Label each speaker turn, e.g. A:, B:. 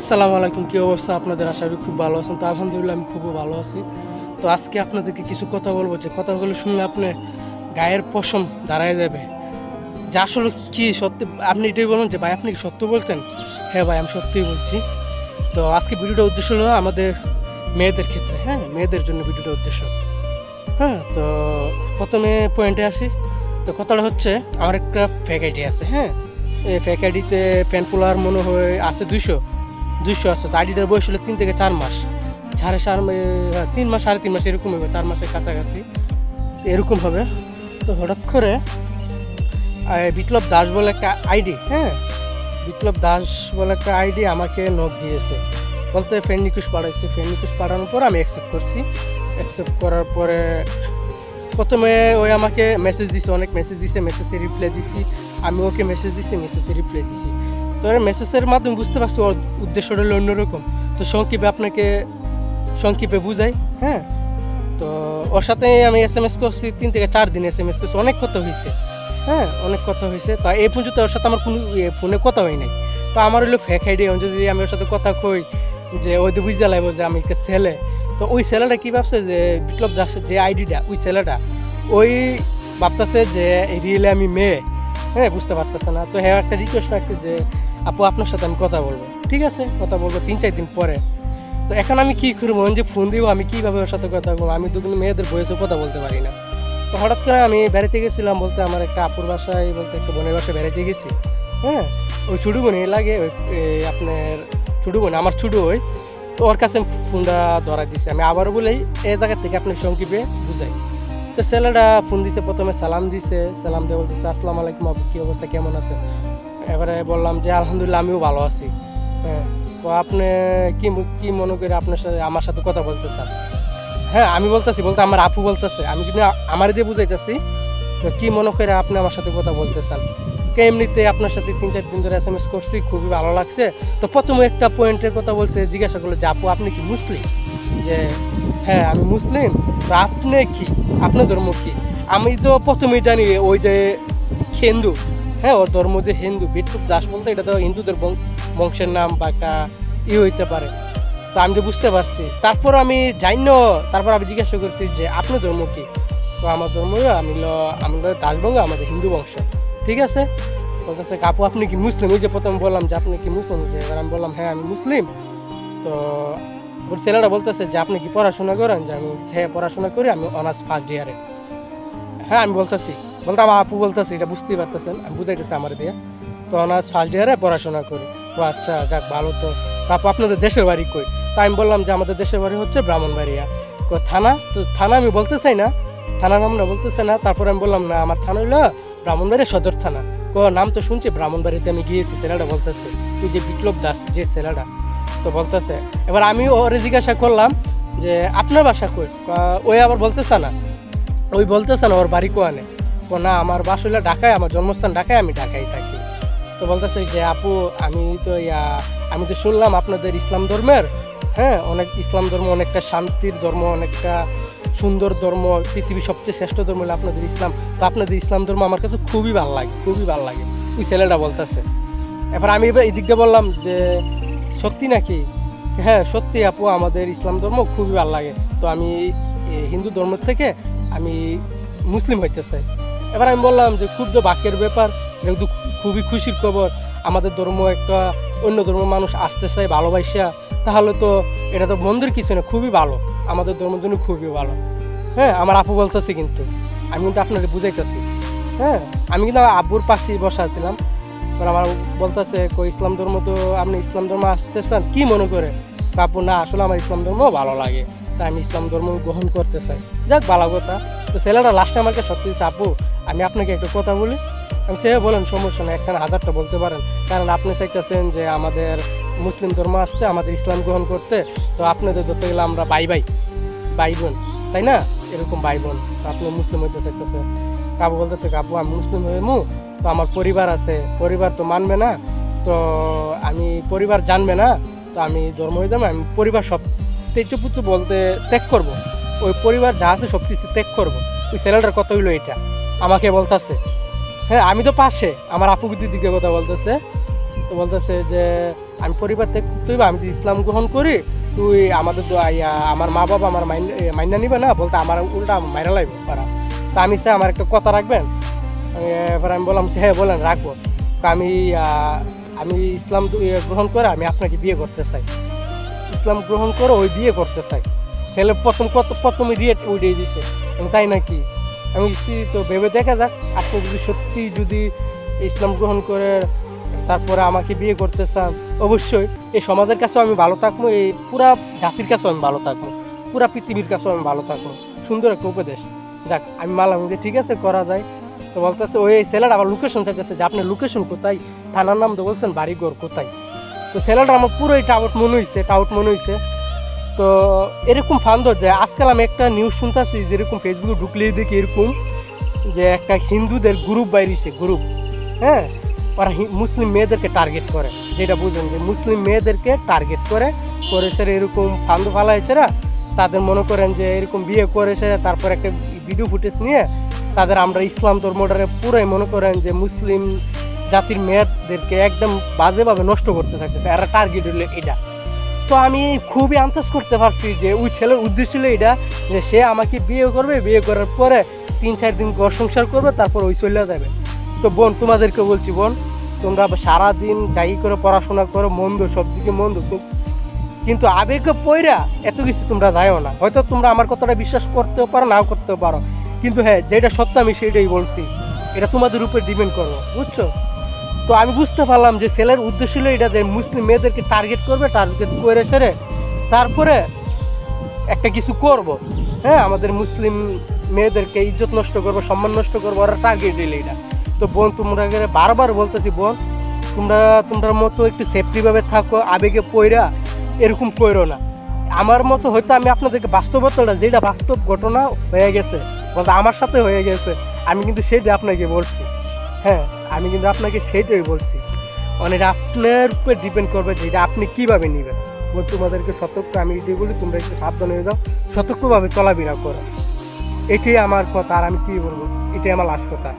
A: আসসালামু আলাইকুম, কী অবস্থা আপনাদের? আশা করি খুব ভালো আছেন। তো আলহামদুলিল্লাহ আমি খুবই ভালো আছি। তো আজকে আপনাদেরকে কিছু কথা বলবো, যে কথাগুলো শুনলে আপনার গায়ের পশম দাঁড়ায় যাবে, যে আসলে কি সত্যি। আপনি এটাই বলুন যে ভাই আপনি কি সত্য বলছেন? হ্যাঁ ভাই, আমি সত্যিই বলছি। তো আজকে ভিডিওটার উদ্দেশ্য হলো আমাদের মেয়েদের ক্ষেত্রে, হ্যাঁ, মেয়েদের জন্য ভিডিওটার উদ্দেশ্য। হ্যাঁ, তো প্রথমে পয়েন্টে আসি। তো কথাটা হচ্ছে, আমার একটা ফেক আইডি আছে। হ্যাঁ, এই ফেক আইডিতে প্যান ফলোয়ার মনে হয় আছে 200 আছে। তো আইডিটার বয়স হলো 3 থেকে 4 মাস, 3 মাস 3.5 মাস এরকম হবে, 4 মাসের কাছাকাছি এরকম হবে। তো হঠাৎ করে বিপ্লব দাস বলে একটা আইডি, হ্যাঁ, বিপ্লব দাস বলে একটা আইডি আমাকে নক দিয়েছে, বলতে ফ্রেন্ড রিকোয়েস্ট পাঠাইছে। ফ্রেন্ড রিকোয়েস্ট পাঠানোর পর আমি অ্যাকসেপ্ট করছি। অ্যাকসেপ্ট করার পরে প্রথমে ওই আমাকে মেসেজ দিছে, অনেক মেসেজ দিছে, মেসেজে রিপ্লাই দিছি। আমি ওকে মেসেজ দিছি, মেসেজে রিপ্লাই দিছি। তো এর মেসেজের মাধ্যমে বুঝতে পারছি ওর উদ্দেশ্যটা হলো অন্যরকম। তো সংক্ষেপে বুঝাই। হ্যাঁ, তো ওর সাথে আমি SMS করছি, 3 থেকে 4 দিন SMS করছি, অনেক কথা হয়েছে। হ্যাঁ, অনেক কথা হয়েছে। তো এই পর্যন্ত ওর সাথে আমার কোনো ফোনে কথা হয় নাই। তো আমার হলো ফেক আইডি, যদি আমি ওর সাথে কথা কই যে ওই তো বুঝতে লাগবো যে আমি একটা ছেলে। তো ওই ছেলেটা কী ভাবছে, যে বিপ্লব দাসের যে আইডিটা, ওই ছেলেটা ওই ভাবতেছে যে রিয়েলে আমি মেয়ে। হ্যাঁ, বুঝতে পারতেছে না। তো হ্যাঁ, একটা রিকোয়েস্ট রাখছে যে আপু আপনার সাথে আমি কথা বলবো। ঠিক আছে, কথা বলবো 3-4 দিন পরে। তো এখন আমি কী করবো, যে ফোন দিব, আমি কীভাবে ওর সাথে কথা বলবো? আমি দুদিন মেয়েদের বয়সে কথা বলতে পারি না। তো হঠাৎ করে আমি বেড়াতে গেছিলাম, বলতে আমার একটা আপুর বাসায়, বলতে একটা বোনের বাসায় বেড়াতে গেছি। হ্যাঁ, ওই ছোটো বোন লাগে, ওই আপনার ছোটো বোন, আমার ছোটো ওই। তো ওর কাছে ফোনটা ধরা দিছে। আমি আবারও বলেই এই জায়গা থেকে আপনার সংক্ষেপে বুঝাই। তো ছেলেটা ফোন দিছে, প্রথমে সালাম দিছে, সালাম দিয়ে বলতেছে আসসালামু আলাইকুম আপু, কী অবস্থা, কেমন আছেন? এবারে বললাম যে আলহামদুলিল্লাহ আমিও ভালো আছি। হ্যাঁ, তো আপনি কি মনে করে আপনার সাথে আমার সাথে কথা বলতে চান? হ্যাঁ, আমি বলতেছি, বলতে আমার আপু বলতেছে, আমি যদি আমার দিয়ে বুঝাইতেছি, তো কী মনে করে আপনি আমার সাথে কথা বলতে চান? এমনিতে আপনার সাথে 3-4 দিন ধরে SMS করছি, খুবই ভালো লাগছে। তো প্রথমে একটা পয়েন্টের কথা বলছে, জিজ্ঞাসা করলো যে আপু আপনি কি মুসলিম? যে হ্যাঁ আমি মুসলিম। তো আপনি কি, আপনার ধর্ম কি? আমি তো প্রথমেই জানি ওই যে হিন্দু। হ্যাঁ, ওর ধর্ম যে হিন্দু। বিপ্লব দাস বলতে এটা তো হিন্দুদের বংশের নাম বা একটা হইতে পারে। তো আমি তো বুঝতে পারছি। তারপর আমি তারপর আমি জিজ্ঞাসা করছি যে আপনার ধর্ম কি? তো আমার ধর্ম আমরা দাসবঙ্গ, আমাদের হিন্দু বংশ। ঠিক আছে, বলতেছে আপু আপনি কি মুসলিম? ওই যে প্রথম বললাম যে আপনি কি মুসলিম, যে এবার আমি বললাম হ্যাঁ আমি মুসলিম। তো ওর ছেলেটা বলতেছে যে আপনি কি পড়াশোনা করেন? যে আমি হ্যাঁ পড়াশোনা করি, আমি অনার্স ফার্স্ট ইয়ারে। হ্যাঁ, আমি বলতে আমার আপু বলতেছি, এটা বুঝতেই পারতেছেন, আমি বুঝাইতেছি আমার দিয়ে। তো অনার্স ফার্স্ট ইয়ারে পড়াশোনা করি। তো আচ্ছা, যাক ভালো। তো আপু আপনাদের দেশের বাড়ি কই? তাই আমি বললাম যে আমাদের দেশের বাড়ি হচ্ছে ব্রাহ্মণবাড়িয়া। থানা? তো থানা আমি বলতে চাই না, থানার নামটা বলতেছে না। তারপরে আমি বললাম না, আমার থানা হইলো ব্রাহ্মণবাড়িয়া সদর থানা। নাম তো শুনছি, ব্রাহ্মণবাড়িতে আমি গিয়েছি। ছেলেটা বলতেছে তুই যে বিপ্লব দাস যে ছেলেটা, তো বলতেছে। এবার আমি ওরে জিজ্ঞাসা করলাম যে আপনার বাসা কই? ওই আবার বলতেছে না, ওর বাড়ি কোয়ানে। না আমার বাসা হইলো ঢাকায়, আমার জন্মস্থান ঢাকায়, আমি ঢাকায় থাকি। তো বলতেছে যে আপু আমি তো শুনলাম আপনাদের ইসলাম ধর্মের, হ্যাঁ, ইসলাম ধর্ম অনেকটা শান্তির ধর্ম, অনেকটা সুন্দর ধর্ম, পৃথিবীর সবচেয়ে শ্রেষ্ঠ ধর্ম হলো আপনাদের ইসলাম। তো আপনাদের ইসলাম ধর্ম আমার কাছে খুবই ভালো লাগে। ওই ছেলেটা বলতেছে। এবার আমি এই দিক দিয়ে বললাম যে সত্যি নাকি? হ্যাঁ সত্যি আপু, আমাদের ইসলাম ধর্ম খুবই ভালো লাগে। তো আমি হিন্দু ধর্ম থেকে আমি মুসলিম হইতে চাই। এবার আমি বললাম যে খুব তো বাক্যের ব্যাপার, কিন্তু খুবই খুশির খবর। আমাদের ধর্ম একটা অন্য ধর্ম মানুষ আসতে চায় ভালোবাসা, তাহলে তো এটা তো মন্দির কিছু না, খুবই ভালো, আমাদের ধর্মের জন্য খুবই ভালো। হ্যাঁ, আমার আপু বলতেছি, কিন্তু আমি কিন্তু আপনাদের বুঝাইতেছি। হ্যাঁ, আমি কিন্তু আমার আব্বুর পাশেই বসা ছিলাম। আমার বলতেছে ইসলাম ধর্ম, তো আপনি ইসলাম ধর্ম আসতে চান কি মনে করে? আপু না, আসলে আমার ইসলাম ধর্ম ভালো লাগে, তাই আমি ইসলাম ধর্ম গ্রহণ করতে চাই। যাক ভালো কথা। তো ছেলেটা লাস্টে আমাকে সত্যি আপু আমি আপনাকে একটা কথা বলি। আমি সে বলেন সমস্যা না, 1000টা বলতে পারেন, কারণ আপনি চাইতেছেন যে আমাদের মুসলিম ধর্ম আসতে, আমাদের ইসলাম গ্রহণ করতে। তো আপনাদের ধরতে গেলে আমরা ভাই বোন, তাই না? এরকম ভাই বোন, আপনি মুসলিম হইতে চাইতেছেন। কাবু বলতেছে আপু আমি মুসলিম হইমু, তো আমার পরিবার আছে, পরিবার তো মানবে না, তো আমি পরিবার জানবে না, তো আমি ধর্ম হয়ে যাবো, আমি পরিবার সব তেজপুত্র বলতে ত্যাগ করবো, ওই পরিবার যা আছে সব কিছু ত্যাগ করবো। ওই ছেলেটার কথা হইলো এটা, আমাকে বলতেছে। হ্যাঁ, আমি তো পাশে, আমার আপুকুতির দিকে কথা বলতেছে। তো বলতেছে যে আমি পরিবার ত্যাগ করতে হইবে, আমি যদি ইসলাম গ্রহণ করি তুই আমাদের আমার মা বাবা আমার মাইনা নিবে না, বলতে আমার উল্টা মাইরা লাগবে পারা। তা আমি চাই আমার একটা কথা রাখবেন। এবার আমি বললাম হ্যাঁ বলেন রাখবো। আমি আমি ইসলাম গ্রহণ করে আমি আপনাকে বিয়ে করতে চাই, ইসলাম গ্রহণ করে ওই বিয়ে করতে চাই। ছেলে প্রথমে রিয়েট উঠিয়ে দিচ্ছে, তাই নাকি? আমি তো ভেবে দেখা যাক, আপনি যদি সত্যি যদি ইসলাম গ্রহণ করে তারপরে আমাকে বিয়ে করতে চান, অবশ্যই এই সমাজের কাছেও আমি ভালো থাকবো, এই পুরা জাতির কাছেও আমি ভালো থাকবো, পুরা পৃথিবীর কাছেও আমি ভালো থাকবো। সুন্দর একটা উপদেশ। যাক আমি মানলাম যে ঠিক আছে করা যায়। তো বলতেছে ওই ছেলেটা আবার লোকেশন চাইতেছে যে আপনার লোকেশন কোথায়, থানার নাম তো বলছেন, বাড়িঘর কোথায়। তো ছেলেটা আমার পুরোই টাউট মনে হয়েছে। তো এরকম ফান্দ যে আজকাল আমি একটা নিউজ শুনতেছি, যেরকম ফেসবুকে ঢুকলেই দেখি এরকম যে একটা হিন্দুদের গ্রুপ বাইরেছে, গ্রুপ, হ্যাঁ, ওরা মুসলিম মেয়েদেরকে টার্গেট করে, যেটা বুঝলেন যে মুসলিম মেয়েদেরকে টার্গেট করে সেরা এরকম ফান্দ ফালাইছেরা। তাদের মনে করেন যে এরকম বিয়ে করেছে, তারপর একটা ভিডিও ফুটেজ নিয়ে তাদের আমরা ইসলাম ধর্মটারে পুরাই মনে করেন যে মুসলিম জাতির মেয়েদেরকে একদম বাজেভাবে নষ্ট করতে থাকতেছে, এরা টার্গেট হলো এটা। তো আমি খুবই আন্দাজ করতে পারছি যে ওই ছেলের উদ্দেশ্য ছিল এটা, যে সে আমাকে বিয়ে করবে, বিয়ে করার পরে 3-4 দিন ঘর সংসার করবে, তারপর ওই চলে যাবে। তো বোন তোমাদেরকে বলছি, বোন তোমরা সারাদিন যাই করে পড়াশোনা করো, মন্দ সব দিকে মন্দ, কিন্তু আবেগে পয়রা এত কিছু তোমরা যাইও না। হয়তো তোমরা আমার কথাটা বিশ্বাস করতেও পারো, নাও করতেও পারো, কিন্তু হ্যাঁ যেটা সত্য আমি সেটাই বলছি, এটা তোমাদের উপর ডিপেন্ড করবো, বুঝছো? তো আমি বুঝতে পারলাম যে ছেলের উদ্দেশ্য ছিল এটা, যে মুসলিম মেয়েদেরকে টার্গেট করবে, টার্গেট করে সেরে তারপরে একটা কিছু করব, হ্যাঁ, আমাদের মুসলিম মেয়েদেরকে ইজ্জত নষ্ট করবো, সম্মান নষ্ট করবো, ওরা টার্গেট দিলে এটা। তো বোন তোমরা বারবার বলতেছি, বোন তোমরা মতো একটু সেফটিভাবে থাকো, আবেগে পয়রা এরকম করো না। আমার মতো হয়তো আমি আপনাদেরকে বাস্তবতাটা, যেটা বাস্তব ঘটনা হয়ে গেছে, বলতে আমার সাথে হয়ে গেছে, আমি কিন্তু সেটা আপনাকে বলছি, হ্যাঁ, আমি কিন্তু আপনাকে সেইটাই বলছি। অনেক আপনার উপর ডিপেন্ড করবে যে এটা আপনি কীভাবে নেবেন। তোমাদেরকে সতর্ক আমি এটাই বলি, তোমরা একটু সাবধান হয়ে যাও, সতর্কভাবে চলাফেরা করো, এটাই আমার কথা। আর আমি কী বলবো, এটাই আমার লাস্ট কথা।